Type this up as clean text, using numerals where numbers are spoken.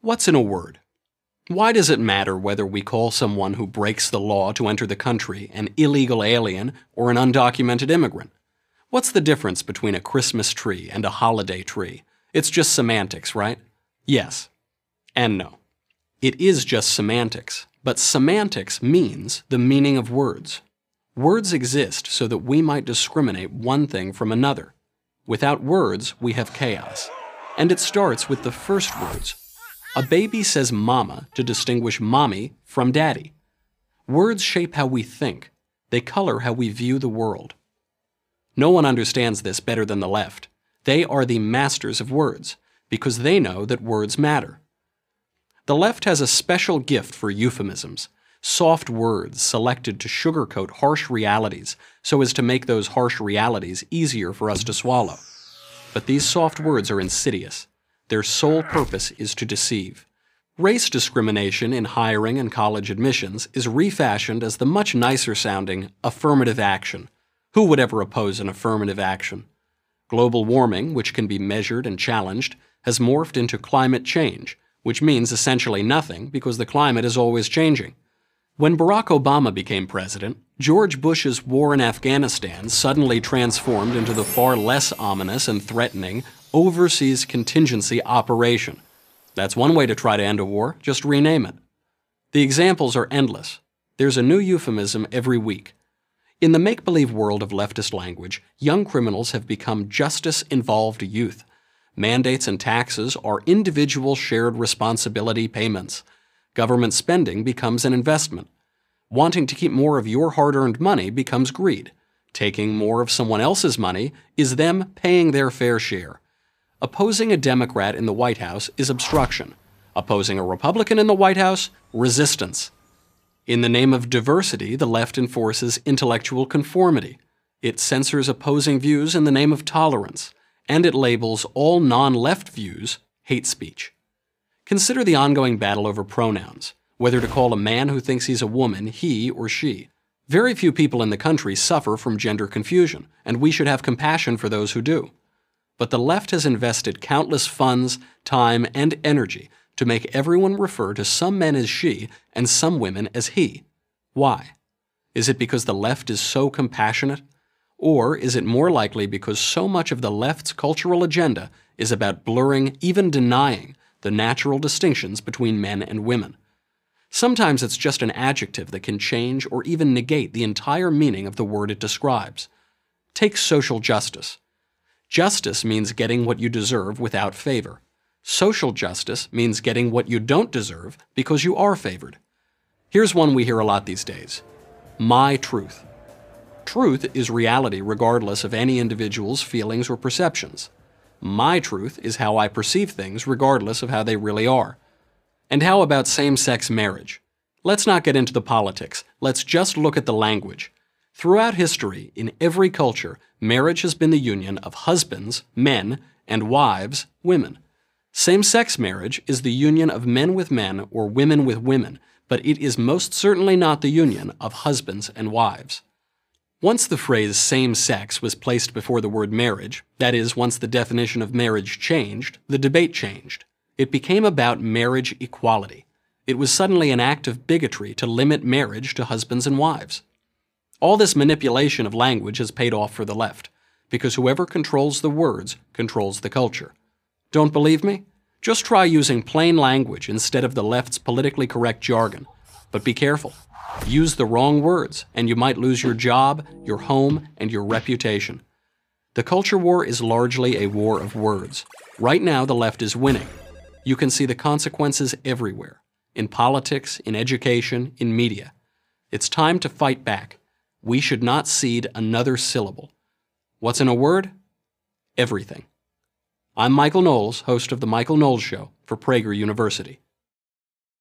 What's in a word? Why does it matter whether we call someone who breaks the law to enter the country an illegal alien or an undocumented immigrant? What's the difference between a Christmas tree and a holiday tree? It's just semantics, right? Yes. And no. It is just semantics, but semantics means the meaning of words. Words exist so that we might discriminate one thing from another. Without words, we have chaos. And it starts with the first words. A baby says mama to distinguish mommy from daddy. Words shape how we think. They color how we view the world. No one understands this better than the left. They are the masters of words, because they know that words matter. The left has a special gift for euphemisms, soft words selected to sugarcoat harsh realities so as to make those harsh realities easier for us to swallow. But these soft words are insidious. Their sole purpose is to deceive. Race discrimination in hiring and college admissions is refashioned as the much nicer sounding affirmative action. Who would ever oppose an affirmative action? Global warming, which can be measured and challenged, has morphed into climate change, which means essentially nothing because the climate is always changing. When Barack Obama became president, George Bush's war in Afghanistan suddenly transformed into the far less ominous and threatening Overseas Contingency Operation. That's one way to try to end a war, just rename it. The examples are endless. There's a new euphemism every week. In the make-believe world of leftist language, young criminals have become justice-involved youth. Mandates and taxes are individual shared responsibility payments. Government spending becomes an investment. Wanting to keep more of your hard-earned money becomes greed. Taking more of someone else's money is them paying their fair share. Opposing a Democrat in the White House is obstruction. Opposing a Republican in the White House, resistance. In the name of diversity, the left enforces intellectual conformity. It censors opposing views in the name of tolerance, and it labels all non-left views hate speech. Consider the ongoing battle over pronouns, whether to call a man who thinks he's a woman he or she. Very few people in the country suffer from gender confusion, and we should have compassion for those who do. But the left has invested countless funds, time, and energy to make everyone refer to some men as she and some women as he. Why? Is it because the left is so compassionate? Or is it more likely because so much of the left's cultural agenda is about blurring, even denying, the natural distinctions between men and women? Sometimes it's just an adjective that can change or even negate the entire meaning of the word it describes. Take social justice. Justice means getting what you deserve without favor. Social justice means getting what you don't deserve because you are favored. Here's one we hear a lot these days. My truth. Truth is reality regardless of any individual's feelings or perceptions. My truth is how I perceive things regardless of how they really are. And how about same-sex marriage? Let's not get into the politics. Let's just look at the language. Throughout history, in every culture, marriage has been the union of husbands, men, and wives, women. Same-sex marriage is the union of men with men or women with women, but it is most certainly not the union of husbands and wives. Once the phrase same-sex was placed before the word marriage, that is, once the definition of marriage changed, the debate changed. It became about marriage equality. It was suddenly an act of bigotry to limit marriage to husbands and wives. All this manipulation of language has paid off for the left, because whoever controls the words controls the culture. Don't believe me? Just try using plain language instead of the left's politically correct jargon. But be careful. Use the wrong words, and you might lose your job, your home, and your reputation. The culture war is largely a war of words. Right now, the left is winning. You can see the consequences everywhere, in politics, in education, in media. It's time to fight back. We should not cede another syllable. What's in a word? Everything. I'm Michael Knowles, host of The Michael Knowles Show for Prager University.